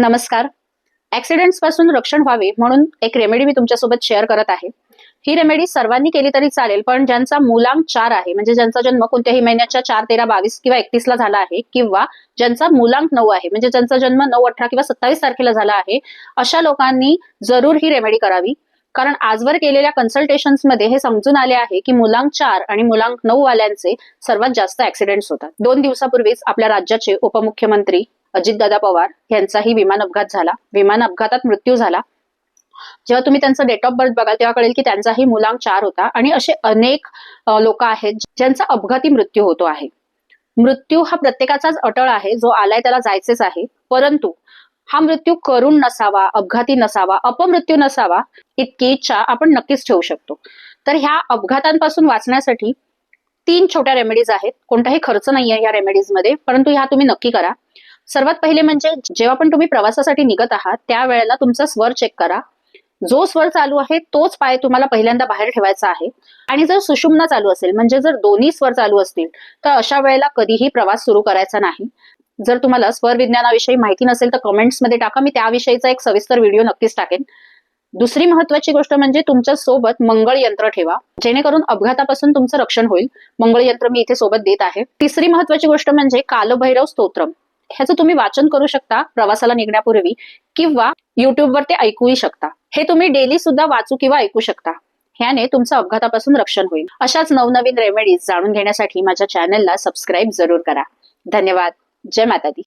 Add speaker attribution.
Speaker 1: नमस्कार. ऍक्सिडेंट्स पासून रक्षण व्हावे म्हणून एक रेमेडी मी तुमच्यासोबत शेअर करत आहे. ही रेमेडी सर्वांनी केली तरी चालेल, पण ज्यांचा मूलांक 4 आहे, म्हणजे ज्यांचा जन्म कोणत्याही महिन्याच्या 4, 13, 22 किंवा 31 ला झाला आहे, किंवा ज्यांचा मूलांक 9 आहे, म्हणजे ज्यांचा जन्म 9, 18 किंवा 27 तारखेला झाला आहे, अशा लोकांनी जरूर ही रेमेडी करावी. कारण आजवर केलेल्या कन्सल्टेशन्स मध्ये हे समजून आले आहे की मूलांक 4 आणि मूलांक 9 वाल्यांचे सर्वात जास्त ऍक्सिडेंट्स होतात. 2 दिवसापूर्वीच आपल्या राज्याचे उपमुख्यमंत्री अजितदादा पवार यांचाही विमान अपघात झाला. विमान अपघातात मृत्यू झाला. जेव्हा तुम्ही त्यांचा डेट ऑफ बर्थ बघाल तेव्हा कळेल की त्यांचाही मूलांक 4 होता. आणि असे अनेक लोक आहेत ज्यांचा अपघाती मृत्यू होतो आहे. मृत्यू हा प्रत्येकाचाच अटळ आहे, जो आलाय त्याला जायचेच आहे. परंतु हा मृत्यू करुण नसावा, अपघाती नसावा, अपमृत्यू नसावा, इतकी इच्छा आपण नक्कीच ठेवू शकतो. तर ह्या अपघातांपासून वाचण्यासाठी 3 छोट्या रेमेडीज आहेत. कोणताही खर्च नाहीये या रेमेडीज मध्ये, परंतु ह्या तुम्ही नक्की करा. सर्वात पहिले म्हणजे जेव्हा पण तुम्ही प्रवासासाठी निघत आहात त्यावेळेला तुमचा स्वर चेक करा. जो स्वर चालू आहे तोच पाय तुम्हाला पहिल्यांदा बाहेर ठेवायचा आहे. आणि जर सुषुम्ना चालू असेल, म्हणजे जर दोन्ही स्वर चालू असतील, तर अशा वेळेला कधीही प्रवास सुरू करायचा नाही. जर तुम्हाला स्वर विज्ञानाविषयी माहिती नसेल तर कमेंट्समध्ये टाका, मी त्याविषयीचा एक सविस्तर व्हिडिओ नक्कीच टाकेन. दुसरी महत्वाची गोष्ट म्हणजे तुमच्या सोबत मंगळ यंत्र ठेवा, जेणेकरून अपघातापासून तुमचं रक्षण होईल. मंगळ यंत्र मी इथे सोबत देत आहे. तिसरी महत्वाची गोष्ट म्हणजे कालभैरव स्तोत्रम. ह्याचं तुम्ही वाचन करू शकता प्रवासाला निघण्यापूर्वी, किंवा युट्यूबवर ते ऐकूही शकता. हे तुम्ही डेली सुद्धा वाचू किंवा ऐकू शकता. ह्याने तुमचं अपघातापासून रक्षण होईल. अशाच नवनवीन रेमेडीज जाणून घेण्यासाठी माझ्या चॅनलला सबस्क्राईब जरूर करा. धन्यवाद. जय माता दी.